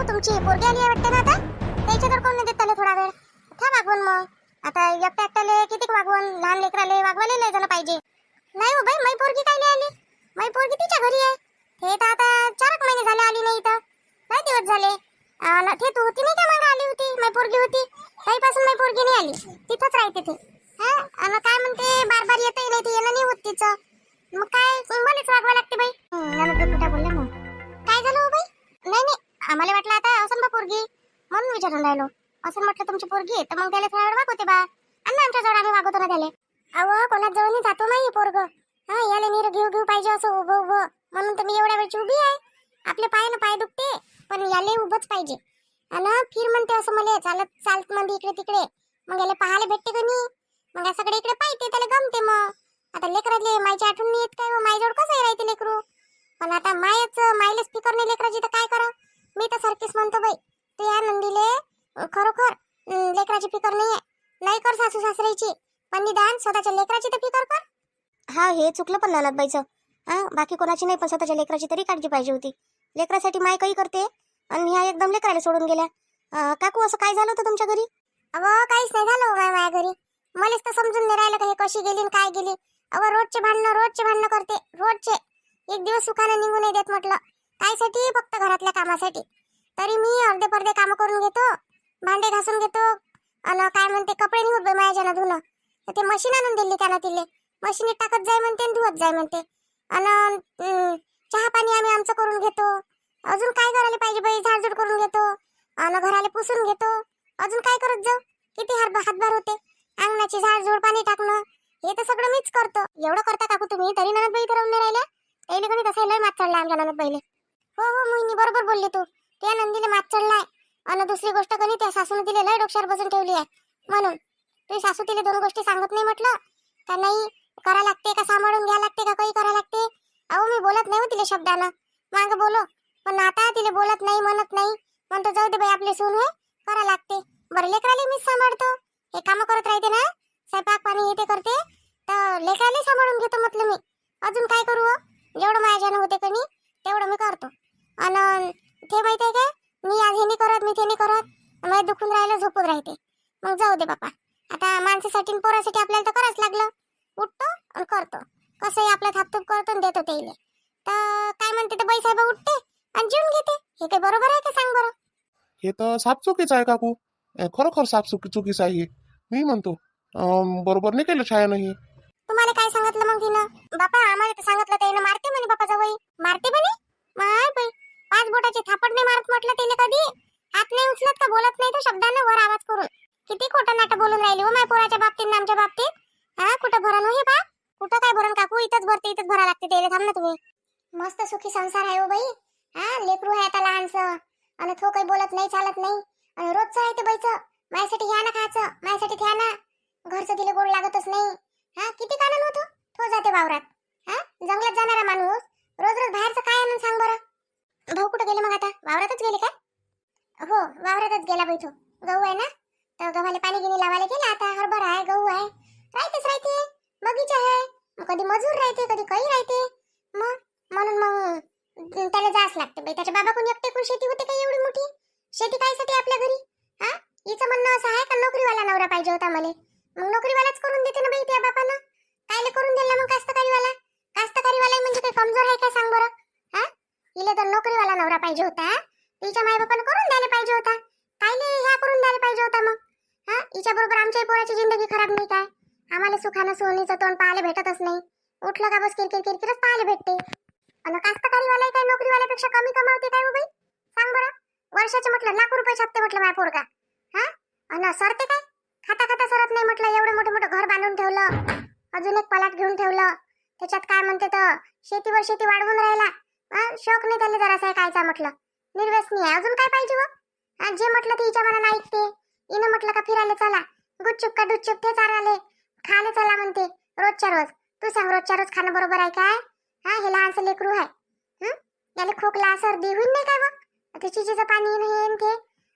तुमची पोरगी आली आहे वाटते ना आता. त्याच्याकडे कोण नाही देत त्याला थोडा वेळ. था वागवून मग. आता एकट्या एकट्याले किती वागवून, लहान लेकराले वागवायला लय झालं पाहिजे. नाही हो बाई, माझी पोरगी काय नाही आली. माझी पोरगी तिच्या घरी आहे. हे तर आता 4 महिने झाले आली नाही इथं. काय दिवस झाले. ते तू होती नाही का, मागं आली होती माझी पोरगी होती. त्यापासून माझी पोरगी नाही आली, तिथंच राहते ते. हा, आणि काय म्हणते, बार बार येतही नाही, ते येणं नाही होत तिचं. मग काय मलाच वागवा लागते बाई. कुठं बोलल्या मग. काय झालं हो बाई. नाही नाही, आम्हाला वाटलं आता असं बा पोरगी, म्हणून विचारून राहिलो. असं म्हटलं तुमची पोरगी, तर मग त्याला थोडा वेळ वागवते बा. आणि आमच्या जवळ आम्ही वागवतो ना त्याला. अहो, कोणाच जवळ नाही जातो नाही पोरग. हा, याला नीर घेऊ घेऊ पाहिजे असं उभं उभं, म्हणून तर मी एवढ्या वेळची उभी आहे. आपले पाय ना पाय दुखते, पण याले उभंच पाहिजे. आणि फिर म्हणते असं मला, चालत चालत मध्ये इकडे तिकडे. मग याला पाहायला भेटते का नाही. मग सगळे इकडे पाहिजे, त्याला गमते. मग आता लेकरातले मायची आठवण नाही येत काय, मायजवळ कसं राहते लेकरू. पण आता मायलेच फिकर नाही लेकराची, तर काय करा. मी तर सारखीच म्हणतो बाई, तू या नंदीले खरोखर लेकराची फिकर नाही आहे. नाही कर सासू सासऱ्याची, पण निदान स्वतःच्या लेकराची तर फिकर कर. हा, हे चुकलं पण नानाबाईचं. हा, बाकी कोणाची नाही, पण स्वतःच्या लेकराची तरी काळजी पाहिजे होती. लेकरासाठी माय काही करते, आणि ह्या एकदम लेकराला सोडून गेल्या. काकू, असं काय झालं होतं तुमच्या घरी. अहो, काहीच नाही झालं माझ्या घरी. मलाच तर समजून नाही राहिलं का हे कशी गेली आणि काय गेली. अहो, रोजचे भांडणं करते, रोजचे. एक दिवस सुखानं निघू नाही देत म्हटलं. कायसाठी, फक्त घरातल्या कामासाठी. तरी मी अर्धे पर्धे कामं करून घेतो, भांडे घासून घेतो. आणि काय म्हणते, कपडे नाही होत बाई माझ्यानं धुणं. ते मशीन आणून दिली त्यानं, तिले मशीनीत टाकत जाय म्हणते आणि धुवत जाय म्हणते. आणि चहा पाणी आम्ही आमचं करून घेतो. अजून काय करायला पाहिजे बाई, झाडझूड करून घेतो आणि घराला पुसून घेतो. अजून काय करत जाऊ, किती हातभार होते. अंगणाची झाडझूड, पाणी टाकणं, हे तर सगळं मीच करतो. एवढं करता काकू तुम्ही, तरी ननदबाई इथे राहून नाही राहिल्या. त्याला कोणी तसं लय मात चढला आमच्या ननदबाईले. हो हो मोहिनी, बरोबर बोलली तू. त्या नंदीले मात चढलाय. आणि दुसरी गोष्ट कधी त्या सासूने तिला लय डोक्यावर बसून ठेवली आहे. म्हणून तुझी सासू तिला 2 गोष्टी सांगत नाही म्हटलं का, नाही करा लागते का, सांभाळून घ्या लागते का, काही करा लागते. अहो, मी बोलत नाही हो तिला शब्दानं, माग बोलो. पण आता तिला बोलत नाही, म्हणत नाही. म्हणतो जाऊ दे बाई, आपली सून आहे, करा लागते. बरं, लेकराला मीच सांभाळतो. हे कामं करत राहते ना, स्वयंपाक पाणी हे ते करते, तर लेकराला सांभाळून घेतो म्हटलं मी. अजून काय करू. जेवढं माझ्यानं होते का नाही, तेवढं मी करतो. आणि ते माहिती आहे का, मी आज हे नाही करत, मी ते नाही करत, मला दुखून राहिलं, झोपून राहते. मग जाऊ दे बापा, आता माणसासाठी आणि पोरासाठी आपल्याला तर करावंच लागलं. उठतो आणि करतो. कसंही आपलं थापतूप करतो आणि देतो त्याला. तर काय म्हणते, तर बाई साहेब उठते आणि जेवून घेते. हे काही बरोबर आहे का, सांग बरं. हे तर साफ चुकीचं आहे काकू. खरोखर साफ चुकीचं आहे हे. मी म्हणतो बरोबर नाही केलं छायानं हे. तुम्हाला काय सांगितलं मग तिनं. बापा, आम्हाला तर सांगितलं त्यानं मारते म्हणे. बापा जावई मारते म्हणे. माय बाई, 5 बोटाचे थापड नाही मारत म्हटलं त्याला कधी. हात नाही उचलत का, बोलत नाही तो शब्दानं वर आवाज करून. किती खोटं नाटक बोलून राहिली हो माझ्या पोराच्या बाबतीत, आमच्या बाबतीत. हा, कुठं भरण हो हे बा. कुठं काय भरण काकू, इथंच भरते, इथंच भरा लागते त्याला. थांब ना तुम्ही. मस्त सुखी संसार आहे हो बाई. हा, लेकरू आहे आता लहानसं, आणि तो काही बोलत नाही, चालत नाही. आणि रोजचं आहे ते बाईचं, माझ्यासाठी ह्या ना खायचं, माझ्यासाठी घ्या ना. घरचं तिला गोड लागतच नाही. हा, किती कानन होतो. तो जाते वावरात. हा, जंगलात जाणारा माणूस रोज रोज बाहेरचं काय आणून सांग बरं. भाऊ कुठं गेले मग आता, वावरातच गेले का. हो, वावरातच गेला बाई तो. गहू आहे ना, तर गव्हाला पाणी गिनी लावायला गेला. आता हरभरा आहे, गहू आहे, राहतेच राहते. बगीचा आहे, कधी मजूर राहते, कधी काही राहते. मग म्हणून मग त्याला जास लागते बाई. त्याच्या बाबा कोणी एकटे कोण शेती होते का एवढी मोठी. शेती कायसाठी आपल्या घरी. हा, हिचं म्हणणं असं आहे का, नोकरीवाला नवरा पाहिजे होता मला. मग नोकरीवालाच करून देते ना बाई त्या बापानं. कायले करून दिला मग कास्तकारीवाला. कास्तकारीवाला म्हणजे काही कमजोर आहे का, सांग बरं. हा, हिला तर नोकरीवाला नवरा पाहिजे होता. तिच्या मायबापानं करून द्यायला पाहिजे होता. कायले ह्या करून द्यायला पाहिजे होता मग. हा, हिच्या बरोबर आमच्या पोराची जिंदगी खराब नाही काय. आम्हाला सुखानं सोनीचं तोंड पाहायला भेटतच नाही. उठलं का बस किरकिरच पाहायला भेटते. आणि कास्तकारीवाला काय नोकरीवाल्यापेक्षा कमी कमावते काय हो बाई, सांग बरं. वर्षाचे म्हटलं लाख रुपये छापते म्हटलं माझ्या पोरगा. हा, आणि सरते काय, खाता खाता सरत नाही म्हटलं. एवढं मोठं मोठं घर बांधून ठेवलं, अजून एक पलाट घेऊन ठेवलं. त्याच्यात काय म्हणते, तर शेतीवर शेती वाढवून राहिला. शौक नाही त्याला जरासा कायचा म्हटलं. निर्व्यसनी आहे. अजून काय पाहिजे व. जे म्हटलं ते हिच्या मनानं ऐकते. हिनं म्हटलं का फिरायला चला, गुपचूप का डुचूप ते चाराले खायला चला म्हणते रोजच्या रोज. तू सांग, रोजच्या रोज खाणं बरोबर आहे काय. हा, हे लहानसं लेकरू आहे. याला खोकला सर्दी होईल नाही काय बघ. ते चिचीचं पाणी हे ते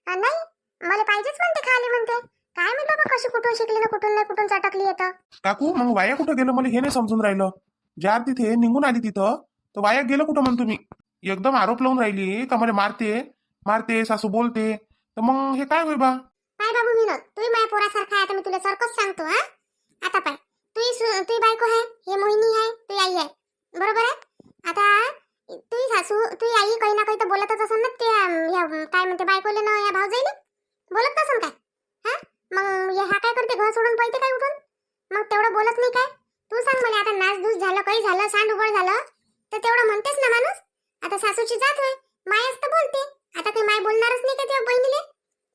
नाही, मला पाहिजेच म्हणते, खाली म्हणते. काय मी बाबा, कशी कुठून शिकली ना, कुठून नाही कुठून चटकली येतं. काकू, मग वाया कुठं गेलं मला हे नाही समजून राहिलं. ज्या तिथे निघून आली तिथं, तर वाया गेलं कुठं म्हणतो मी. एकदम आरोप लावून राहिली का मला मारते. मारते सासू बोलते तर मग हे काय होय बा. काय बाबू विनोद, तूही माझ्या पोरासारखा आहे. आता मी तुला सारखंच सांगतो. हा, आता पाय, तुही बायको आहे, हे मोहिनी आहे, तुही आई आहे, बरोबर आहे. आता तुही सासू, तुही आई काही ना काही तर बोलतच असेल ना. ते काय म्हणते बायकोले ना, या भावजाईले बोलत नसेल काय? हा, मग हा काय करते, घर सोडून पळते काय उठून? मग तेवढं बोलत नाही काय? तू सांग मला. आता नाचधूस झालं, काही झालं, सांड उबळ झालं तर तेवढं म्हणतेस ना माणूस. आता सासूची जात होय, मायच तर बोलते. आता काही माय बोलणारच नाही का तेव्हा बहिणीले?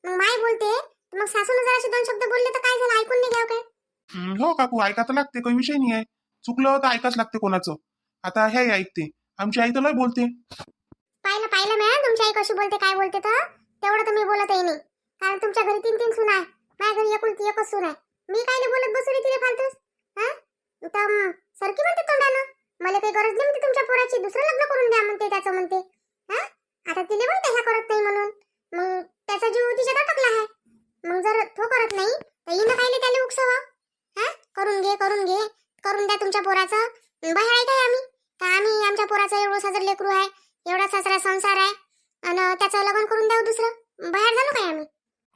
मग माय बोलते तर मग सासूने जर असे दोन शब्द बोलले तर काय झालं, ऐकून नाही घ्याव काय? हो काकू, ऐका तर लागते, काही विषय नाही आहे. चुकलं तर ऐकाच लागते कोणाचं. आता हे ऐकते, आमची आई तर लय बोलते. पाहिलं मॅम, तुमची आई कशी बोलते, काय बोलते तर तेवढं तर मी बोलतही नाही. कारण तुमच्या घरी 3 सून आहे, माझ्या घरी एकुलती एकच सून आहे. मी काय बोलत बसू रे तिला फालतूस? हा, तर सरकी म्हणते तोंडानं, मला काही गरज नाही म्हणते तुमच्या पोराची, दुसरं लग्न करून द्या म्हणते त्याचं म्हणते. हा, आता तिने म्हणते ह्या करत नाही म्हणून, मग त्याचा जीव तिच्यात अटकला आहे. मग जर तो करत नाही तर हिनं कायले त्याला उकसावा? हा, करून घे करून द्या तुमच्या पोराचं. बाहेर आहे काय आम्ही? का आम्ही आमच्या पोराचं एवढं साजर लेकरू आहे, एवढा सासरा संसार आहे, आणि त्याचं लग्न करून द्यावं दुसरं? बाहेर झालो काय आम्ही?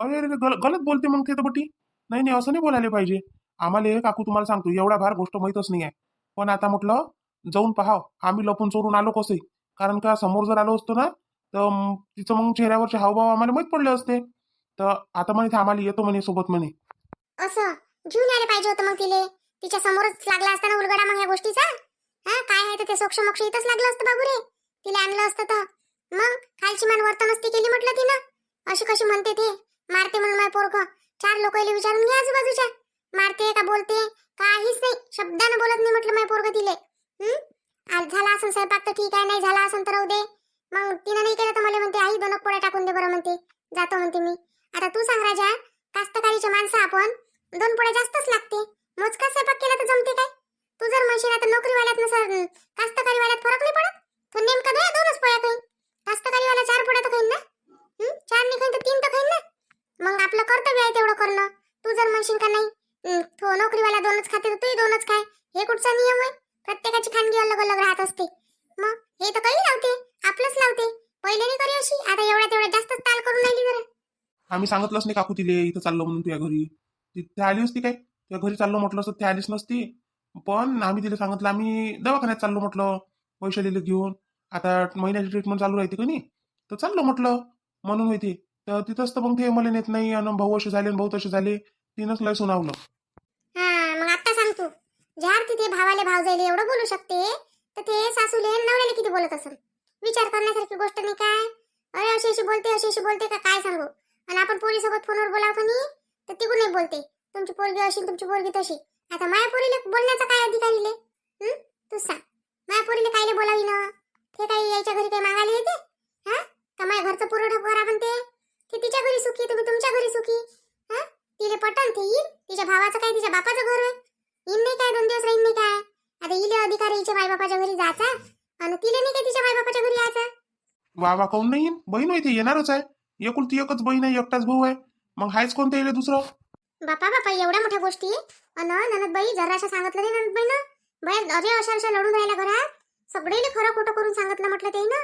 अरे अरे गलत बोलते मग ते तर बटी. नाही नाही, असं नाही बोलायला पाहिजे. आम्हाला काकू तुम्हाला सांगतो, एवढा भार गोष्ट माहीतच नाही आहे. पण आता म्हटलं जाऊन पाहाव, आम्ही लपून चोरून आलो कसं. कारण का समोर जर आलो असतो ना तर तिचं मग चेहऱ्यावरचे हावभाव आम्हाला माहीत पडले असते. तर आता म्हणे आम्हाला येतो म्हणे सोबत म्हणे. असं घेऊन यायला पाहिजे होतं मग तिले. तिच्या समोरच लागला असताना उलगडा मग ह्या गोष्टीचा. हा, काय आहे ते सोक्ष मोक्ष इथंच लागलं असतं बाबू रे. तिला आणलं असतं तर मग खालची मान वर्तन असती केली म्हटलं तिनं. अशी कशी म्हणते ते मारते म्हणून माझ्या पोरग. 4 लोकांना विचारून घ्या आजूबाजूच्या, मारते का बोलते, काहीच नाही, शब्दानं बोलत नाही म्हटलं माझ्या पोरग तिले. आज झाला असं स्वयंपाक तर ठीक आहे, नाही झाला असं तर राहू दे. मग तिनं नाही केलं तर मला म्हणते आई 2 पोळ्या टाकून दे बरं म्हणते, जातो म्हणते मी. आता तू सांग राजा, कास्तकारीचे माणसं आपण 2 पोळ्या जास्तच लागते. मोजका स्वयंपाक केला तर जमते काय? तू जर म्हणशील आता नोकरीवाल्यात नसर कास्तकारीवाल्यात फरक नाही पडत. तो नेमका 2च पोळ्या खाईन, कास्तकारीवाला 4 पोळ्या तर खाईन ना. 4 नाही खाईन तर 3 तर खाईन ना. मग आपलं कर्तव्य आहे तेवढं करणं. तू जर म्हणशील का नाही तो नोकरीवाला 2च खाते तर तूही 2च खाय, हे कुठचा नियम आहे? प्रत्येकाची खानगी अलग अलग राहत असते. मग हे तर काही लावते, आपलंच लावते. पहिले नाही करी अशी, आता एवढ्या जास्तच ताल करून राहिली जरा. आम्ही सांगितलंच नाही काकू तिले इथं चाललो म्हणून तुझ्या घरी. तिथे आली असती काय? तुझ्या घरी चाललो म्हटलं असतं ते आलीच नसती. पण आम्ही तिला सांगितलं आम्ही दवाखान्यात चाललो म्हटलं, पैसे दिले घेऊन. आता महिन्याची ट्रीटमेंट चालू राहते का नाही, तर चाललो म्हटलं म्हणून होती. तर तिथंच तर मग ते मला नेत नाही, आणि भाऊ असे झाले आणि भाऊ तसे झाले, तिनंच लय सुनावलं. हा, मग आता सांग तू, ज्यार तिथे भावाले भाव जायले एवढं बोलू शकते तर ते सासूले नवऱ्याला किती बोलत असेल? विचार करण्यासारखी गोष्ट नाही काय? अरे अशी बोलते का काय सांगू? आणि आपण पोरीसोबत फोनवर बोलाव का नाही तर तिकडून नाही बोलते, तुमची पोरगी अशी तुमची पोरगी तशी. आता माया पोरीले बोलण्याचा काय अधिकार इले? तू सांग, माया पोरीले कायले बोलावी ना? ते काही यायच्या घरी काही मागायला येते? हा, का माया घरचं पुरवठा करा म्हणते? ते तिच्या घरी सुखी, तुम्ही तुमच्या घरी सुखी. हा, तिले पटन ते येईल. तिच्या भावाचं काय, तिच्या बापाचं घर आहे, येईन नाही काय 2 दिवस राहीन नाही काय? आता इले अधिकार हिच्या मायबापाच्या घरी जायचा, आणि तिले नाही काय तिच्या मायबापाच्या घरी यायचा? वा काऊन नाही येईन? बहीण होय ते, येणारच आहे. एकुलती एकच बहीण आहे, एकटाच भाऊ आहे, मग हायच कोणतं येईल दुसरं? बापा एवढ्या मोठ्या गोष्टी ननदबाई जराशा सांगितलं नाही ननदबाईनं. बाई अरे अशा लढून राहिल्या घरात, सगळेले खरं खोटं करून सांगितलं म्हटलं ते ना.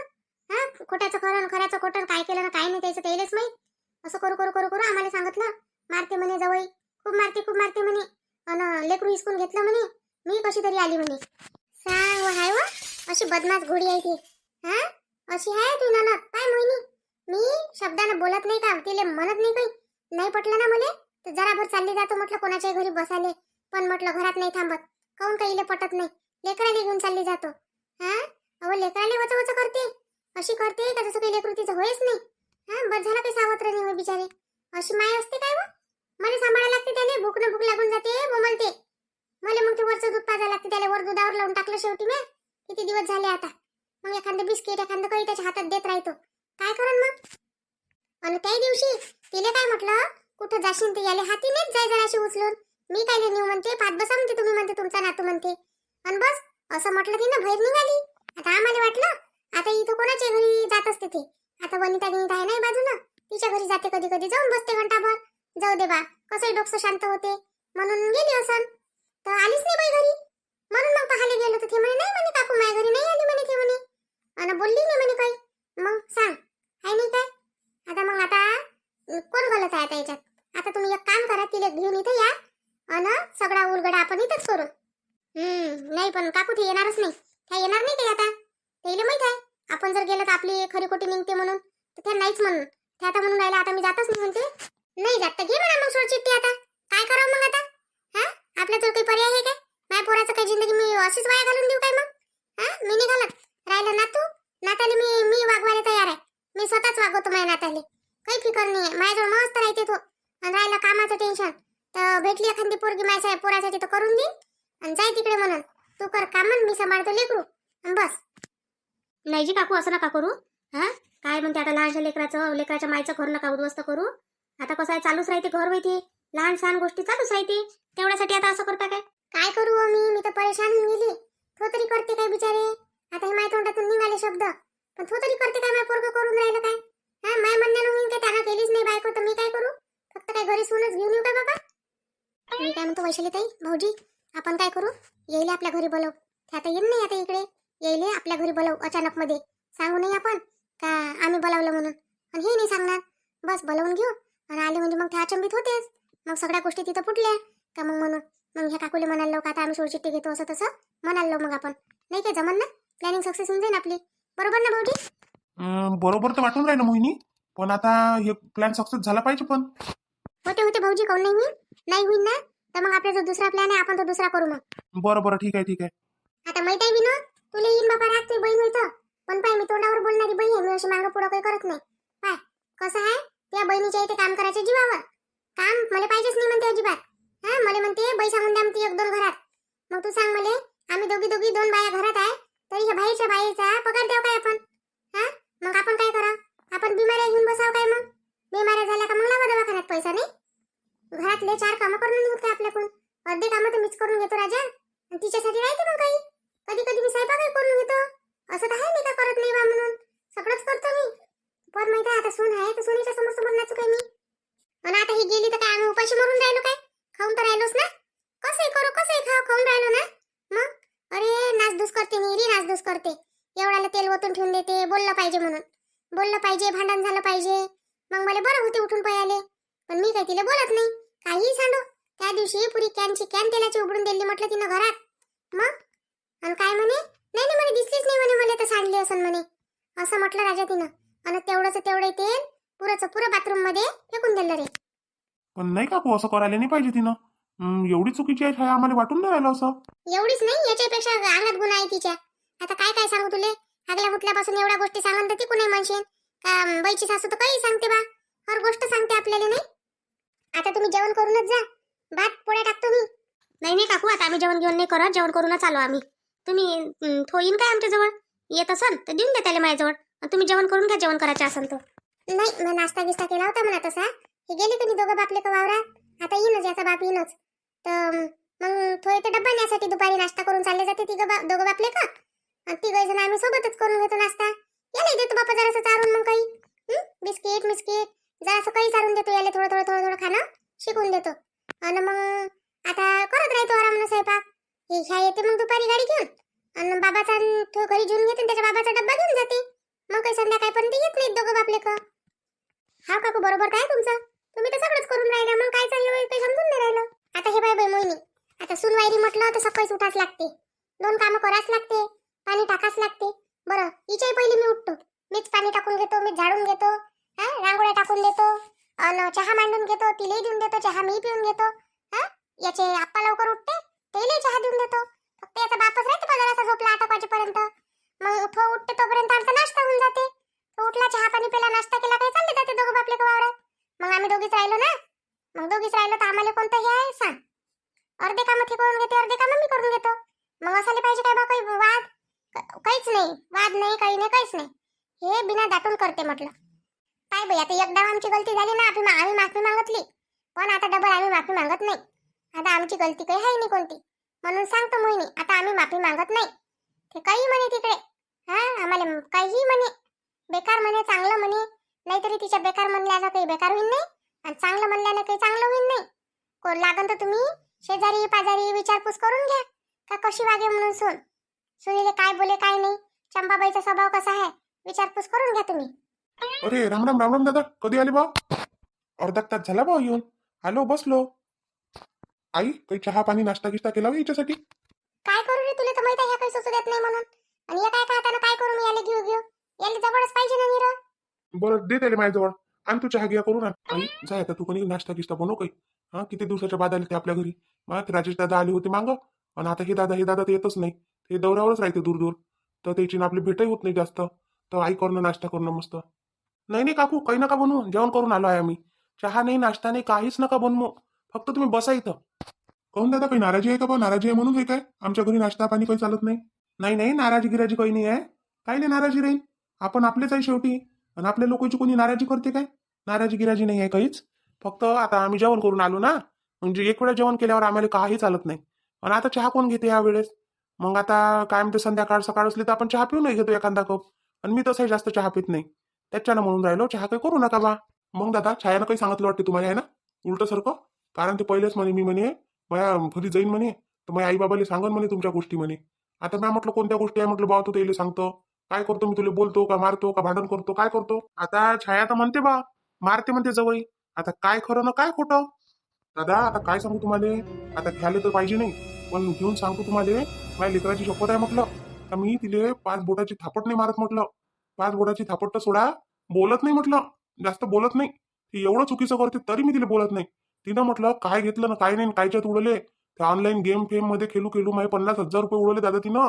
हा, खोट्याचं खरं खऱ्याचं खोटं, काय केलं ना काय नाही त्याचं तेलेच माहित. असं करू करू करू करू आम्हाला सांगितलं. मारते म्हणे जवळ, खूप मारते म्हणे, आणि लेकरू हिसकून घेतलं म्हणे. मी कशी तरी आली म्हणे. सांग हाय व, अशी बदमाश घोडी आहे ती. हा, अशी आहे ती ननद. काय मोहिनी, मी शब्दानं बोलत नाही का, तिले म्हणत नाही काही. नाही पटलं ना मला तर जराभर चालली जातो म्हटलं कोणाच्या घरी बसाले. पण म्हटलं घरात नाही थांबत, काऊन काहीले पटत नाही, लेकराला घेऊन चालली जातो. हा, अहो लेकराला वच करते, अशी करते का जसं काही लेकरू तिचं होयच नाही. हा, बस झालं काही सावत्र नाही होय बिचारे. अशी माय असते काय व? मला सांभाळायला लागते त्याला, भूक लागून जाते, बोमलते मला. मग ते वरचं दूध पाजायला लागते त्याला, वर दुधावर लावून टाकलं शेवटी मी. किती दिवस झाले आता. मग एखादं बिस्किट एखादं काही त्याच्या हातात देत राहतो, काय करन मग? आणि त्याही दिवशी तिने काय म्हटलं, कुठं जाशील ते याले हाती नेत जाय जराशी उचलून. मी काय नेऊ म्हणते, पाच बसा म्हणते तुम्ही म्हणते, तुमचा नातू म्हणते. आणि बस असं म्हटलं तिनं, बाहेर निघाली. आता आम्हाला वाटलं आता इथं कोणाच्या घरी जात असते ते. आता वनिता आहे नाही बाजूनं, तिच्या घरी जाते कधी कधी, जाऊन बसते घंटाभर. जाऊ दे बा, कसंही डोकं शांत होते म्हणून गेली असन. तर आलीच नाही बाई घरी. म्हणून मग पाहायला गेलो तर ते म्हणे नाही म्हणे काकू माझ्या घरी नाही आली म्हणे ते म्हणे, आणि बोलली नाही म्हणे काही. मग सांग, हाय नाही काय? चांगलंच आहे आता याच्यात. आता तुम्ही एक काम करा, तिला घेऊन इथे या आणि सगळा उलगडा आपण इथंच करू. नाही पण काकू ते येणारच नाही. त्या येणार नाही ते आता. त्याला माहित आहे आपण जर गेलो तर आपली खरी खोटी निघते म्हणून. तर त्या नाहीच म्हणून. त्या आता म्हणून राहिला आता मी जातच नाही म्हणते. नाही जात तर घे म्हणा मग सोड चिठ्ठी. आता काय करावं मग आता? हा, आपल्या तर काही पर्याय आहे काय? माझ्या पोराचं काही जिंदगी मी अशीच वाया घालून देऊ काय मग? हा, मी नाही घालत. राहिलं नातू, नाताले मी वागवायला तयार आहे. मी स्वतःच वागवतो माझ्या नाताले. काही फिकर नाही. माझ्याजवळ मस्त राहते तो. आणि राहिलं कामाचं टेन्शन तर भेटली एखादी पोरगी माझ्या पोरासाठी तर करून दे आणि जाय तिकडे म्हणून. तू कर काम, मी सांभाळतो लेकरू आणि बस. नाही जी काकू, असं नका करू. हा, काय म्हणते आता लहानशा लेकराच्या मायचं घर नका उद्ध्वस्त करू. आता कसं आहे, चालूच राहते घर माहिती. लहान सहान गोष्टी चालूच राहते. तेवढ्यासाठी आता असं करता काय? काय करू हो मी तर परेशान होऊन गेली. तो तरी करते काय बिचारे. आता हे माझ्या तोंडातून निघाले शब्द, पण तो तरी करते काय? माझ्या पोरगं करून राहिलं काय? हा, माझ्या म्हणण्यानं होईन काय? त्यानं केलीच नाही बायको तर मी काय करू? फक्त काय घरी सूनच घेऊन येऊ काय बाबा? मी काय म्हणतो वैशाली ताई, भाऊजी, आपण काय करू? येईल आपल्या घरी बोलव. ते आता येईल नाही आता इकडे. येईल आपल्या घरी बोलव अचानक मध्ये. सांगू नाही आपण का आम्ही बोलावलं म्हणून. आणि हे नाही सांगणार. बस बोलवून घेऊ आणि आले म्हणजे मग ते अचंबित होतेच. मग सगळ्या गोष्टी तिथं फुटल्या का मग म्हणून मग ह्या काकुले म्हणाल का आता आम्ही सोड चिठ्ठी घेतो असं तसं म्हणाल मग आपण. नाही काय जमन ना? प्लॅनिंग सक्सेस होऊन जाईल आपली. बरोबर ना भाऊजी? बरोबर तर वाटून राहिलं मोहिनी, पण आता हे प्लॅन सक्सेस झाला पाहिजे. पण होते भाऊजी, काऊन नाही होईल? नाही होईल ना तर मग आपला जो दुसरा प्लॅन आहे आपण तो दुसरा करू मग. बरं ठीक आहे. आता माहित आहे विनोद, तुला येईन बाबा राग तुझी बहीण होतं. पण पाय, मी तोंडावर बोलणारी बहीण आहे. मी अशी मागं पुढं काही करत नाही. पाय कसं आहे, त्या बहिणीच्या इथे काम करायच्या जीवावर. काम मला पाहिजेच नाही म्हणते अजिबात. हा, मला म्हणते बाई सांगून द्या म्हणते एक दोन घरात. मग तू सांग मला, आम्ही दोघी दोन बाया घरात आहे तरी ह्या बाईच्या पगार द्याव काय आपण? हा, मग आपण काय करा? आपण बिमाऱ्या घेऊन बसाव काय? मग बिमाऱ्या झाल्या का मग लावा दवाखान्यात पैसा नाही. घरातले 4 कामं करून नाही होत काय आपल्याकडून? अर्धे कामं तर मीच करून घेतो राजा. आणि तिच्यासाठी राहते मग काही. कधी कधी मी स्वयंपाकही करून घेतो. असं तर आहे नाही का करत नाही बा म्हणून. सगळंच करतो मी. पण माहिती आहे आता सून आहे तर सुनीच्या समोर बोलण्याचं काय मी? आणि आता ही गेली तर काय आम्ही उपाशी मरून राहिलो काय? खाऊन तर राहिलोच ना. कसंही करू कसंही खाऊ, खाऊन राहिलो ना. मग अरे नासधूस करते निरी, नासधूस करते. एवढ्याला तेल ओतून ठेवून देते. बोललं पाहिजे म्हणून. बोललं पाहिजे, भांडण झालं पाहिजे. मग मला बरं होते उठून पळाले. पण मी काय तिला बोलत नाही. काही सांडू. त्या दिवशी पुरी कॅन तेलाची उघडून दिली म्हटलं तिनं घरात. मग आणि काय म्हणे, नाही म्हणे दिसलीच नाही म्हणे मला तर सांडली असं म्हणे. असं म्हटलं राजा तिनं. आणि तेवढं तेल पुरं बाथरूम मध्ये फेकून दिलं रे. पण नाही काकू, असं करायला नाही पाहिजे तिनं. एवढी चुकीची आहे हे आम्हाला वाटून नाही राहिलं असं. एवढीच नाही, याच्यापेक्षा अंगात गुन्हा आहे तिच्या. आता काय सांगू तुले? हागल्या मुतल्यापासून एवढ्या गोष्टी सांगून तर ती कुणी म्हणशील का बाईची सासू तर काही सांगते बा. हर गोष्ट सांगते आपल्याला नाही. आता तुम्ही जेवण करूनच जा. भात पोळ्या टाकतो मी. नाही काकू, आता आम्ही जेवण घेऊन नाही करत. जेवण करूनच आलो आम्ही. तुम्ही थोईन काय आमच्या जवळ येत असन तर देऊन द्या त्याला माझ्याजवळ. तुम्ही जेवण करून घ्या, जेवण करायचं असेल तर. नाही, मग नाश्ता गिस्ता केला होता म्हणा तसा. हे गेले तुम्ही दोघं बापले का वावरात. आता येईनच, याचा बाप येईनच. तर मग थोडे तर डब्बा न्यासाठी दुपारी नाश्ता करून चालले जाते दोघं बापले का. आणि तिघं जण आम्ही सोबतच करून घेतो नाश्ता. याला देतो बापा जरासं चारून मग काही बिस्किट जरासं काही चारून देतो. याला थोडं खाणं शिकवून देतो. आणि मग आता करत राहतो आरामानं स्वयंपाक. ह्या येते मग दुपारी गाडी घेऊन आणि बाबाचा तो घरी घेऊन घेते, त्याच्या बाबाचा डब्बा घेऊन जाते. मग काही संध्याकाळपर्यंत येत नाहीत दोघं बापले का. हा काकू, बरोबर काय तुमचं. तुम्ही तर सगळंच करून राहिला. मग काय चाललं काही समजून नाही राहिलं. आता हे बाय मोहिनी, आता सुनवायरी म्हटलं तर सकाळीच उठाच लागते. 2 कामं कराच लागते. पाणी टाकाच लागते. बरं, हिच्याही पहिली मी उठतो. मीच पाणी टाकून घेतो, मीच झाडून घेतो. हा, रांगोळ्या टाकून देतो आणि चहा मांडून घेतो. तिलाही देऊन देतो चहा, मी पिऊन घेतो. हा, याचे आप्पा लवकर उठते, तेही चहा देऊन देतो. फक्त याचा बापच राहते जरासा झोपला 8 वाजेपर्यंत. मग तो उठते तोपर्यंत आमचा नाश्ता होऊन जाते. तो उठला, चहा पाणी पिला, नाश्ता केला, काही चालले जाते दोघं बापले वावरात. मग आम्ही दोघीच राहिलो ना. मग दोघीच राहिलो तर आम्हाला कोणतं हे आहे सांग. अर्धे कामं ती करून घेते, अर्धे कामं मी करून घेतो. मग असायला पाहिजे काय बा काही वाद? काहीच नाही, वाद नाही, काही नाही, काहीच नाही. हे बिना दाटून करते म्हटलं. काय बाई, आता एकदा आमची गलती झाली ना, आम्ही माफी मागितली. पण आता डबल आम्ही माफी मागत नाही. आता आमची गलती काही आहे नाही कोणती. म्हणून सांगतो मोहिनी, आता आम्ही माफी मागत नाही. ते काही म्हणे तिकडे, हा, आम्हाला काही म्हणे बेकार म्हणे, चांगलं म्हणे. नाहीतरी तिच्या बेकार म्हणल्यानं काही बेकार होईल नाही आणि चांगलं म्हणल्यानं काही चांगलं होईल नाही. कोण लागन तर तुम्ही शेजारी पाजारी विचारपूस करून घ्या का कशी वागे म्हणून. सुनीले काय बोले काय नाही, चंपाबाईचा स्वभाव कसा आहे विचारपूस करून घ्या तुम्ही. अरे राम राम दादा, कधी आले बा? अर्धा तास झाला बा येऊन. आलो बसलो. आई काही चहा पाणी नाश्ता गिश्ता केला होय हिच्यासाठी? काय करू रे, तुला तर माहिती आहे ह्या काही सुचू देत नाही म्हणून. आणि हे काय काय आता काय करू मी, याला घेऊ घेऊ याला जवळच पाहिजे ना नीर. बरं दे त्याला माझ्याजवळ. आण तू चहा घ्या करून आण. आई जाय आता तू कोणी नाश्ता गिश्ता बनव काही. हा किती दिवसाच्या बाद आले ते आपल्या घरी. हा ते राजेश दादा आले होते मागं. आणि आता हे दादा तर येतच नाही. ते दौऱ्यावरच राहते दूर दूर. तर त्याची ना आपली भेटही होत नाही जास्त. तर आई करणं नाश्ता करणं मस्त. नाही नाही काकू काही नका बनवू, जेवण करून आलो आहे आम्ही. चहा नाही नाश्ता नाही काहीच नका बनवू. फक्त तुम्ही बसा इथं. काहून दादा काही नाराजी आहे का बा? नाराजी आहे म्हणून हे काय आमच्या घरी नाश्ता पाणी काही चालत नाही? नाही नाही नाराजी गिराजी काही नाही आहे. काही नाही नाराजी राहील. आपण आपलेच आहे शेवटी. आणि आपल्या लोकांची कोणी नाराजी करते काय? नाराजी गिराजी नाही आहे काहीच. फक्त आता आम्ही जेवण करून आलो ना. म्हणजे एक वेळा जेवण केल्यावर आम्हाला काही चालत नाही. आणि आता चहा कोण घेते या वेळेस? मग आता काय म्हणते संध्याकाळ सकाळ असली तर आपण चहा पिऊनही घेतो एखादा कप. आणि मी तसंही जास्त चहा पित नाही. त्याच्यानं म्हणून राहिलो चहा काही करू नका बा. मग दादा छायानं काही सांगितलं वाटते तुम्हाला आहे ना उलट सारखं? कारण ते पहिलेच म्हणे मी म्हणे माझ्या घरी जाईन म्हणे तर माझ्या आई बाबाला सांगन म्हणे तुमच्या गोष्टी म्हणे. आता मी म्हटलं कोणत्या गोष्टी आहे म्हटलं बा तू त्याला सांगतो. काय करतो मी तुला बोलतो का मारतो का भांडण करतो काय करतो? आता छाया तर म्हणते बा मारते म्हणते जवळ. आता काय खरं ना काय खोटं? दादा आता काय सांगू तुम्हाला. आता घ्यायला तर पाहिजे नाही. पण घेऊन सांगतो तुम्हाला. माझ्या लेकराची शपथ आहे म्हटलं का मी तिले 5 बोटाची थापट नाही मारत म्हटलं. 5 बोटाची थापट तर सोडा. बोलत नाही म्हटलं. जास्त बोलत नाही. ती एवढं चुकीचं करते तरी मी तिला बोलत नाही. तिनं म्हटलं काय घेतलं ना काय नाही कायच्यात उडवले. त्या ऑनलाईन गेम फेम मध्ये खेळू खेळू माझे 50,000 रुपये उडवले दादा तिनं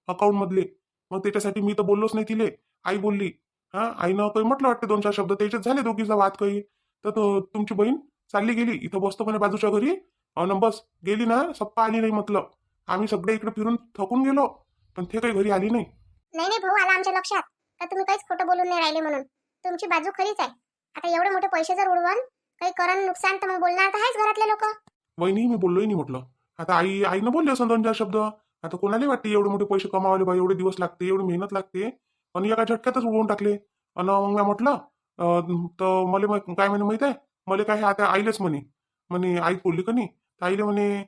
अकाउंट मधले. मग त्याच्यासाठी मी तर बोललोच नाही तिले. आई बोलली. हा आईनं काही म्हटलं वाटतं 2-4 शब्द त्याच्यात झाले दोघीचा वाद काही. तर तुमची बहीण चालली गेली इथं बसतो म्हणे बाजूच्या घरी. बस गेली ना सप्पा आली नाही म्हटलं. आम्ही सगळे इकडे फिरून थकून गेलो. पण ते काही घरी आली नाही. नाही नाही भाऊ, आला आमच्या लक्षात का तुम्ही काहीच खोटं बोलून नाही राहिले म्हणून. तुमची बाजू खरीच आहे. आता एवढे मोठे पैसे जर उडवून काही करण नुकसान तर मग बोलणार तर आहेच घरातले लोक. वहिनी मी बोललोय नाही म्हटलं. आता आईनं बोलले असं 2-4 शब्द. आता कोणाला वाटते एवढे मोठे पैसे कमावले बाई एवढे दिवस लागते एवढी मेहनत लागते. आणि एका झटक्यातच उडवून टाकले. आणि मग मी म्हटलं तर मला काय म्हणे माहित आहे. मला काय आता आईलेच म्हणे. म्हणे आई बोलली का नाही. तर आईले म्हणे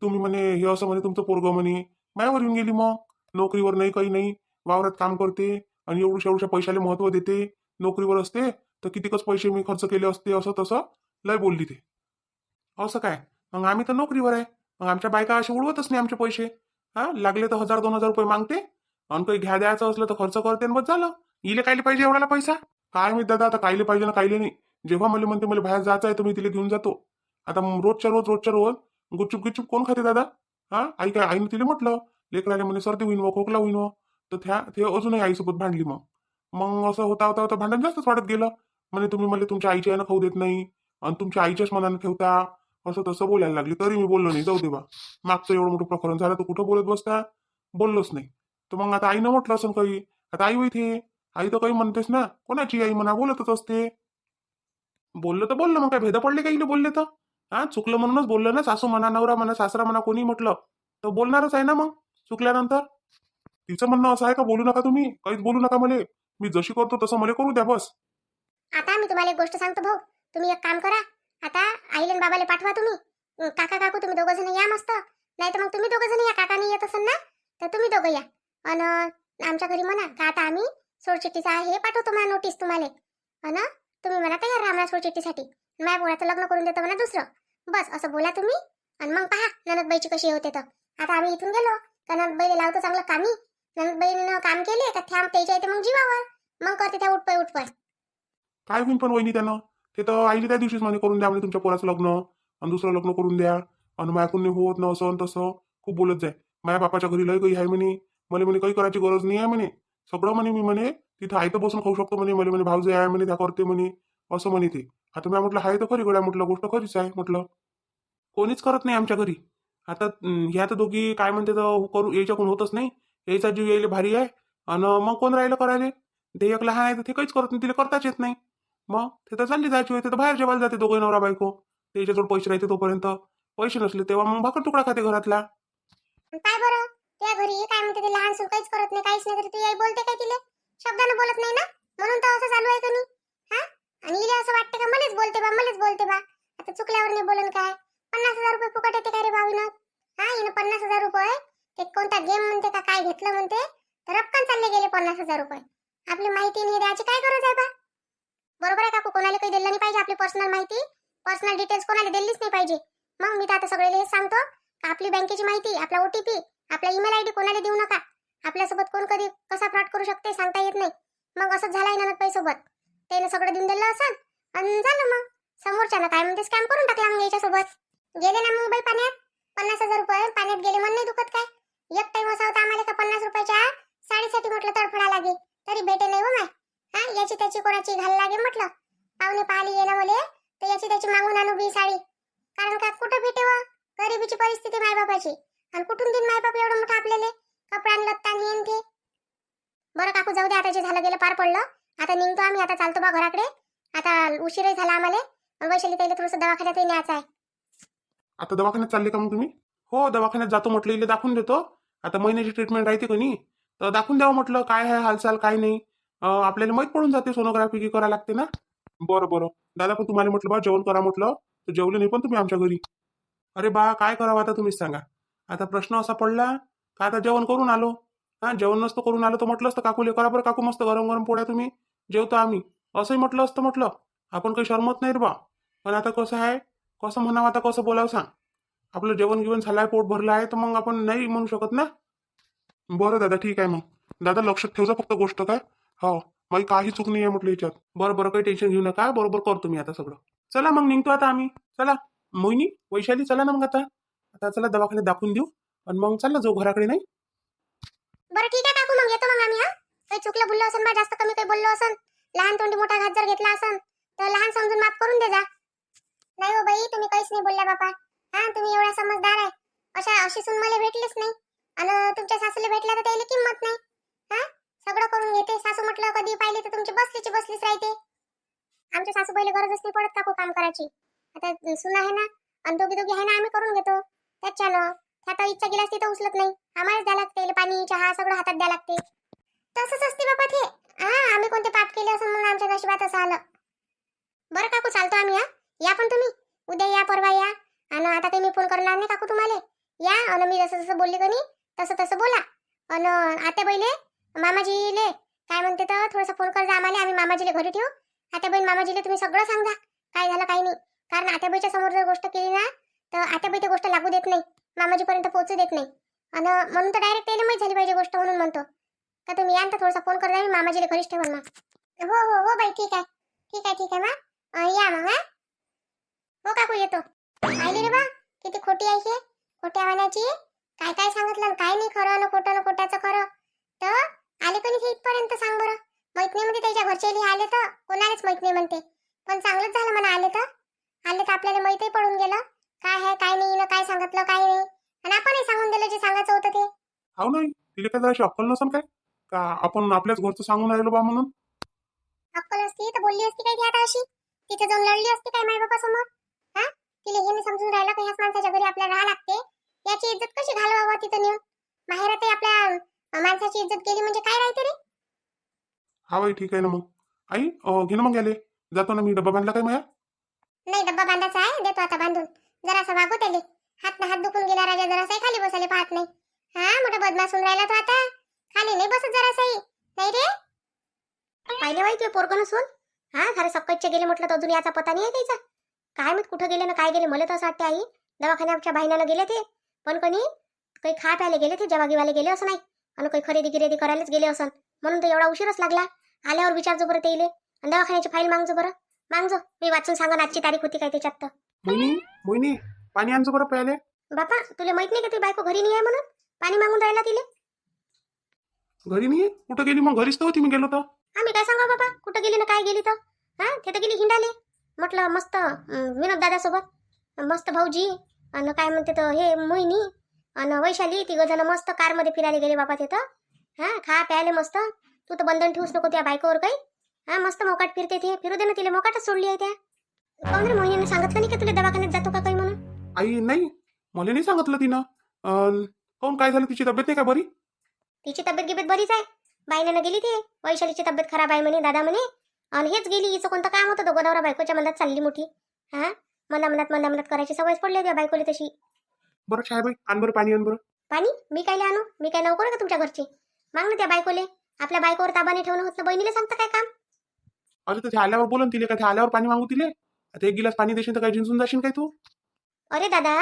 तुम्ही म्हणे हे असं म्हणे तुमचं पोरगं म्हणे. मायावर येऊन गेली मग. नोकरीवर नाही काही नाही. वावरात काम करते. आणि एवढ्या पैशाला महत्व देते. नोकरीवर असते तर कितीकच पैसे मी खर्च केले असते असं तसं लय बोलली ते. असं काय? मग आम्ही तर नोकरीवर आहे. मग आमच्या बायका असे उडवतच नाही आमचे पैसे. हा लागले तर 1,000-2,000 रुपये मागते. आणि काही घ्या द्यायचं असलं तर खर्च करते आणि बस झालं. इले कायले पाहिजे एवढाला पैसा? काय मी दादा आता कायले पाहिजे ना कायले नाही. जेव्हा मला म्हणते मला बाहेर जायचं आहे तर मी तिला घेऊन जातो. आता रोजच्या रोज गुपचूप गिचूप कोण खाते दादा? हा आई काय आईने तिला म्हटलं लेकराले म्हणे सर्दी होईन व खोकला होईन व. तर ते अजूनही आईसोबत भांडली मग. मग असं होता होता होता भांडण जास्तच वाढत गेलं. म्हणे तुम्ही मला तुमच्या आईच्या यानं खाऊ देत नाही. आणि तुमच्या आईच्याच मनानं ठेवता. असं तसं बोलायला लागली तरी मी बोललो नाही जाऊ दे बा. मागचं एवढं मोठं प्रकरण झालं तर कुठं बोलत बसता. बोललोच नाही. तर मग आता आईनं म्हटलं असं काही. आता आई होईते. आई तर काही म्हणतेस ना कोणाची आई म्हणा बोलतच असते. बोललं तर बोललं मग काय भेद पडले का इले बोलले तर. हा चुकलं म्हणूनच बोललं ना. सासू म्हणा नवरा म्हणा सासरा म्हणा कोणी म्हटलं तर बोलणारच आहे ना मग चुकल्यानंतर. तिचं म्हणणं असं आहे का बोलू नका तुम्ही काहीच बोलू नका मला. मी जशी करतो तसं मला करू द्या बस. आता मी तुम्हाला एक गोष्ट सांगतो भाऊ. तुम्ही एक काम करा. आता आईले आणि बाबाला पाठवा तुम्ही. काका काकू तुम्ही दोघं जण या मस्त. नाही तर मग तुम्ही दोघं जण या. काकानी येत असेल ना तर तुम्ही दोघं या. आणि आमच्या घरी म्हणा का आता आम्ही सोडचिठ्ठीचा हे पाठवतो म्हणा नोटीस तुम्हाला. आणि तुम्ही म्हणा तयार राहा म्हणा सोडचिठ्ठीसाठी. माझ्या पोराचं लग्न करून देतो म्हणा दुसरं. बस असं बोला तुम्ही. आणि मग पहा ननदबाईची कशी होते तर. आता आम्ही इथून गेलो का ननदबाईला लावतो चांगलं कामी. ननदबाईनं काम केले का थांब त्याच्या इथे मग जीवावर. मग करते त्या उठपाय. काय होईन पण वहिनी त्यानं. ते तर आईने त्या दिवशीच म्हणे करून द्या म्हणे तुमच्या पोराचं लग्न. आणि दुसरं लग्न करून द्या. आणि माझ्याकडून होत न असं तसं खूप बोलत जाय. माझ्या बापाच्या घरी लय काही आहे म्हणे. मला म्हणे काही करायची गरज नाही आहे म्हणे. सगळं म्हणे मी म्हणे तिथं आहे तर बसून खाऊ शकतो म्हणे. मला म्हणे भाऊजे आहे म्हणे त्या करते म्हणे. असं म्हणे ते. आता मी म्हटलं हाय तर खरी गड्या म्हटलं गोष्ट खरीच आहे म्हटलं. कोणीच करत नाही आमच्या घरी. आता ह्या तर दोघी काय म्हणते तर करू याच्याकडून होतच नाही. याचा जीव यायला भारी आहे. आणि मग कोण राहिलं करायला. ते एक लहान आहे तर ते काहीच करत नाही तिला करताच येत नाही. मग ते तर चालली जायची होते तर बाहेर जेवायला जाते दोघे नवरा बायको. त्याच्याजवळ पैसे राहते तोपर्यंत. पैसे नसले तेव्हा मग भाकर तुकडा खाते घरातला. काय बरं त्या घरी काय म्हणते ते लहान सून काहीच करत नाही काहीच नाही तर ती आई बोलते काय तिले. शब्दानं बोलत नाही ना म्हणून तर असं चालू आहे का नाही. हा आणि हिला असं वाटतं का मलाच बोलते बा. आता चुकल्यावर नाही बोलन काय. 50,000 रुपये फुकट येते का रे भावीनं. हा हिनं 50,000 रुपये ते कोणता गेम म्हणते का काय घेतलं म्हणते तर रक्कम चालले गेले 50,000 रुपये. आपली माहिती नाही द्यायची काय गरज आहे बा. बरोबर आहे काकू कोणाला काही दिलं नाही पाहिजे आपली पर्सनल माहिती, पर्सनल डिटेल्स कोणाला दिलीच नाही पाहिजे. मग मी तर आता सगळ्याला हेच सांगतो का आपली बँकेची माहिती, आपला ओटीपी, आपला ईमेल आयडी कोणाला देऊ नका. आपल्यासोबत कोण कधी कसा फ्रॉड करू शकते सांगता येत नाही. मग असंच झालं ननदबाई सोबत. त्याने सगळं देऊन दिलं असं आणि झालं. मग समोरच्यानं काय म्हणते स्कॅम करून टाकला मग याच्यासोबत. गेले ना मग बाई पाण्यात 50,000 रुपये पाण्यात गेले. मन नाही दुखत काय? एक टाइम असा होता आम्हाला का 50 रुपयाच्या साडीसाठी म्हटलं तडफडा लागे तरी भेटे नाही हो माय. हा, याची त्याची कोणाची घाल लागे म्हटलं. पाहुणे पाहिली ये ना मले तर याची त्याची मागून आणू बी साडी. कारण का कुठं भेटे व गरिबीची परिस्थिती मायबापाची. आणि कुठून देईन मायबाप एवढं मोठं आपल्याला कपडा लत्ता नेन ते. बरं काकू जाऊ दे, आता जे झालं गेलं पार पडलं. आता निघतो आम्ही, आता चालतो बा घराकडे. आता उशीरही झाला आम्हाला. वैशाली ताईला थोडंसं दवाखान्यातही न्यायचं आहे. आता दवाखान्यात चालले का मग तुम्ही? हो, दवाखान्यात जातो म्हटलं, इले दाखवून देतो. आता महिन्याची ट्रीटमेंट राहते कोणी तर दाखवून द्यावं म्हटलं काय आहे हालचाल काय नाही. आपल्याला माहीत पडून जाते सोनोग्राफी की करा लागते ना. बरं बरं दादा, पण तुम्हाला म्हटलं बा जेवण करा म्हटलं तर जेवले नाही पण तुम्ही आमच्या घरी. अरे बा काय करावं आता तुम्हीच सांगा. आता प्रश्न असा पडला का आता जेवण करून आलो. हा, जेवण नसतं करून आलो तर म्हटलं असतं काकूले करा बरं काकू मस्त गरम गरम पोळ्या तुम्ही जेवतो आम्ही, असंही म्हटलं असतं. म्हटलं आपण काही शरमत नाही रे बा. पण आता कसं आहे, कसं म्हणावं, आता कसं बोलावं सांग. आपलं जेवण गिवण झालंय, पोट भरलं आहे तर मग आपण नाही म्हणू शकत ना. बरं दादा ठीक आहे. मग दादा लक्षात ठेवजा फक्त गोष्ट काय. हो, माझी काही चूक नाही आहे म्हटलं याच्यात. बरं बरं, काही टेन्शन घेऊ नका, बरोबर करतो मी आता सगळं. चला मग निघतो आता आम्ही. चला मोहिनी वैशाली चला ना मग आता. आता चला दवाखान्यात दाखवून देऊ आणि मग चालला जाऊ घराकडे. नाही बरं ठीक आहे काकू, मग येतो मग आम्ही. हा, काही चुकलं बोललो असन बा, जास्त कमी काही बोललो असन, लहान तोंडी मोठा घात जर घेतला असन तर लहान समजून माफ करून दे जा. नाही हो बाई, तुम्ही काहीच नाही बोलल्या बापा. हा, तुम्ही एवढा समजदार आहे. अशी सून मला भेटलीच नाही. आणि तुमच्या सासूला भेटला तर त्याला किंमत नाही. हा, सगळं करून घेते. सासू म्हटलं कधी पाहिली तर तुमची बसलीच राहते. आमच्या सासूबाईला गरजच नाही पडत काकू काम करायची. आता सून आहे ना आणि दोघी आहे ना, आम्ही करून घेतो त्याच्यानं. आता इच्छा गेला असती तर उचलत नाही, आम्हालाच द्या लागते. पाणी चहा सगळं हातात द्या लागते. तसंच असते बाबा ते. हा, आम्ही कोणते पाप केले असं म्हणून आमच्या नशिबात असं आलं. बरं काकू चालतो आम्ही. हा, या पण तुम्ही उद्या या, परवा या. आणि आता काही मी फोन करणार नाही काकू तुम्हाला. या आणि मी जसं जसं बोलली कोणी तसं तसं बोला. आणि आत्या बहिले मामाजीले काय म्हणते तर थोडासा फोन कर जा आम्हाला. आम्ही मामाजीले घरी ठेवू. आत्या बहीण मामाजीले तुम्ही सगळं सांगा काय झालं काय नाही. कारण आत्याबाईच्या समोर जर गोष्ट केली ना तर आत्याबाई ती गोष्ट लागू देत नाही, मामाजीपर्यंत पोहोचू देत नाही. आणि म्हणून तर डायरेक्ट त्याला माहीत झाली पाहिजे गोष्ट, म्हणून म्हणतो का तुम्ही या तर थोडासा फोन कर जा. मी मामाजीले घरीच ठेवून मग. हो हो हो बाई, ठीक आहे ठीक आहे ठीक आहे मग या मग. हा हो काकू येतो. आली रे बा, किती खोटी आहे हे, खोट्या वाण्याची. काय काय सांगितलं काय नाही, खरं ना खोटं ना खोट्याचं खरं. तर आले कोणी हे इथपर्यंत सांग बरं. माहित नाही म्हणते त्याच्या घरचे आले तर कोणालाच माहित नाही म्हणते. पण चांगलंच झालं म्हणा, आले तर आपल्याला माहितही पडून गेलं काय आहे काय नाही ना, काय सांगितलं काय नाही. आणि आपणही सांगून दिलं जे सांगायचं होतं ते. हो नाही, तिला काय जरा अक्कल नसेल काय का आपण आपल्याच घरचं सांगून राहिलो बा म्हणून. अक्कल असती तर बोलली असती काय ती आता अशी. तिथे जाऊन लढली असती काय माय बापा समोर. हा, तिला हे समजून राहिलं की ह्याच माणसाच्या घरी आपल्याला राहा लागते. याची इज्जत कशी घालवावं तिथं नेऊन. माहेरातही आपल्या माणसाची इज्जत गेली म्हणजे काय राहते रे. हा बाई ठीक आहे ना. मग आई घे ना मग, गेले जातो ना मी. डब्बा बांधला काय माया? नाही, डब्बा बांधायचा आहे, देतो आता बांधून. जरासा वागू त्याले. हात ना हात दुखून गेला राजा, जरासाही खाली बसायला पाहत नाही. हा, मोठा बदमाश होऊन राहिला तो आता. खाली नाही बसत जरासाही. नाही रे, पाहिले बाई ते पोरगं नसून. हा, खरे सक्कटचे गेले म्हटलं तर अजून याचा पता नाही आहे त्याचा. काय माहित कुठं गेले ना काय गेले. मला तर असं वाटते आई दवाखान्याच्या बाहिण्यानं गेले ते. पण कोणी काही खा प्यायला गेले ते, जवागीवाले गेले असं नाही. आणि काही खरेदी गिरेदी करायलाच गेले असं. म्हणून तर एवढा उशीरच लागला. आल्यावर विचारजो बरं ते येईल आणि दवाखान्याची फाईल मागजो बरं. मागजो, मी वाचून सांगन आजची तारीख होती काय त्याच्यात. तर मोहिनी पाणी आणजो बरं प्यायले. बापा तुला माहित नाही का तुझी बायको घरी नाही आहे म्हणून पाणी मागून राहिला तिले. घरी नाही कुठं गेली मग? घरीच तर होती मी गेलो तर. आम्ही काय सांगा बाबा कुठं गेली ना काय गेली तर. हा, ते तर गेली हिंडाले. म्हटलं मस्त विनोद दादासोबत मस्त भाऊजी आणि काय म्हणते तर हे मोहिनी आणि वैशाली तिघ जण मस्त कारमध्ये फिरायला गेले बाबा तिथं. हा, खा प्यायले मस्त. तू तर बंधन ठेवूच नको त्या बायकोवर काही. हा, मस्त मोकाट फिरते ते. फिरू दे ना तिला, मोकाटच सोडली आहे त्या. कोण रे मोहिनीने सांगितलं नाही का तुला दवाखान्यात जातो का काही म्हणून? आई नाही, मला नाही सांगितलं तिनं. काऊन काय झालं? तिची तब्येत नाही का बरी? तिची तब्येत गिबेत बरीच आहे. बाईनं गेली ती. वैशालीची तब्येत खराब आहे म्हणे दादा म्हणे. आणि हेच गेली. हिचं कोणतं काम होतं? दोघं नवरा बायकोच्या मनात चालली मोठी. हा, मनात करायची सवयच पडली त्या बायकोला तशी. बरं छायाबाई आण बरं पाणी, आण बरं पाणी. मी काय आणू? मी काय नोकर का तुमच्या घरची? माग ना त्या बायकोले. आपल्या बायकोवर ताबाने ठेवणं होत ना, बहिणीला सांगता काय काम? अरे तर ते आल्यावर बोलन तिले का? ते आल्यावर पाणी मागू तिले? आता एक गिलास पाणी देशील तर काय झिंजून जाशील काय तू? अरे दादा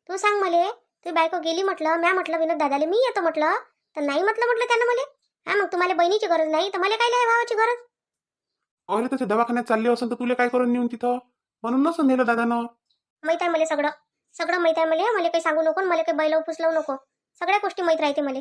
तू सांग मले, तू बायको गेली म्हटलं, म्या म्हटलं विनोद दादाले मी येतो म्हटलं, तर नाही म्हटलं त्यानं मले. हा मग तुम्हाला बहिणीची गरज नाही तर मला काय लय भावाची गरज. अरे त्याच्या दवाखान्यात चालले असेल तर तुला काय करून नेऊन तिथं, म्हणून नसं नेलं दादानं. माहित आहे मला सगळं, सगळं माहित आहे मला काही सांगू नको, मला काही बैल पुसलवू नको, सगळ्या गोष्टी माहित राहते मला.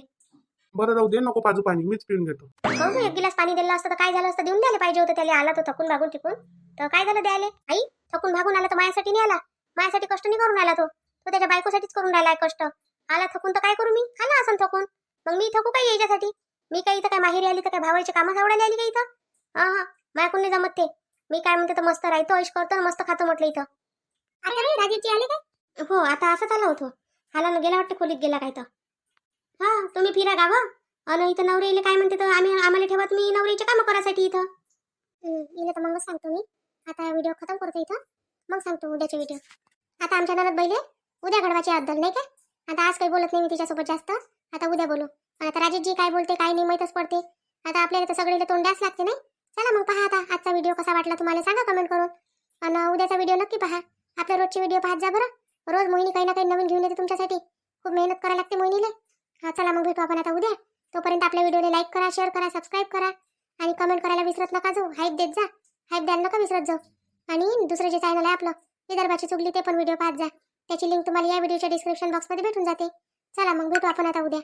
बरं राहू दे, नको पाजू पाणी, मीच पिऊन घेतो. हो एक गिलास पाणी दिलं असतं तर काय झालं असतं, देऊन द्यायला पाहिजे होतं त्याला. आला तो थकून भागून टिकून, तर काय झालं द्यायला. आई थकून भागून आला तर माझ्यासाठी नाही आला, माझ्यासाठी कष्ट नाही करून आला तो त्याच्या बायकोसाठीच करून राहिलाय कष्ट. आला थकून तर काय करू मी, आला असं थकून, मग मी थकू काय याच्यासाठी. मी काही इथं काय माहेरी आली तर काय भावाची कामं सावडायला आली का इथं. हा हा माझ्याकडून नाही जमत ते. मी काय म्हणते तर मस्त राहतो, ऐश करतो आणि मस्त खातो म्हटलं इथं. आता राजेची आले काय? हो आता असंच आला होतो, आला ना गेला वाटतं खोलीत गेला काय तर. हा तुम्ही फिरा गावं आणि इथं नवरीला काय म्हणते तर आम्हाला ठेवत मी नवरीचे कामं करायसाठी इथं. इले तर मगच सांगतो मी, आता व्हिडिओ खतम करतो इथं, मग सांगतो उद्याचे व्हिडिओ. आता आमच्या ननद बैले उद्या घडवायची अद्दल नाही काय. आता आज काही बोलत नाही मी तिच्यासोबत जास्त, आता उद्या बोलू. आता राजेशजी काय बोलते काय नाही माहीतच पडते. आता आपल्याला तर सगळीला तोंड द्यास लागते नाही. चला मग पहा आता आजचा व्हिडिओ कसा वाटला तुम्हाला सांगा कमेंट करून, आणि उद्याचा व्हिडिओ नक्की पहा. आपल्या रोजचे व्हिडिओ पाहत जा बरं, रोज मोहिनी काही ना काही नवीन घेऊन येते तुमच्यासाठी, खूप मेहनत करायला लागते मोहिनीला. हा चला मग भेटू आपण आता उद्या. तोपर्यंत आपल्या व्हिडिओला लाईक करा, शेअर करा, सबस्क्राईब करा आणि कमेंट करायला विसरत नका जाऊ. हाईप देत जा, हाईप द्यायला नका विसरत जाऊ. आणि दुसरं जे चॅनल आहे आपलं विदर्भाची चुगली ते पण व्हिडिओ पाहत जा, त्याची लिंक तुम्हाला या व्हिडिओच्या डिस्क्रिप्शन बॉक्समध्ये भेटून जाते. चला मग भेटू आपण आता उद्या.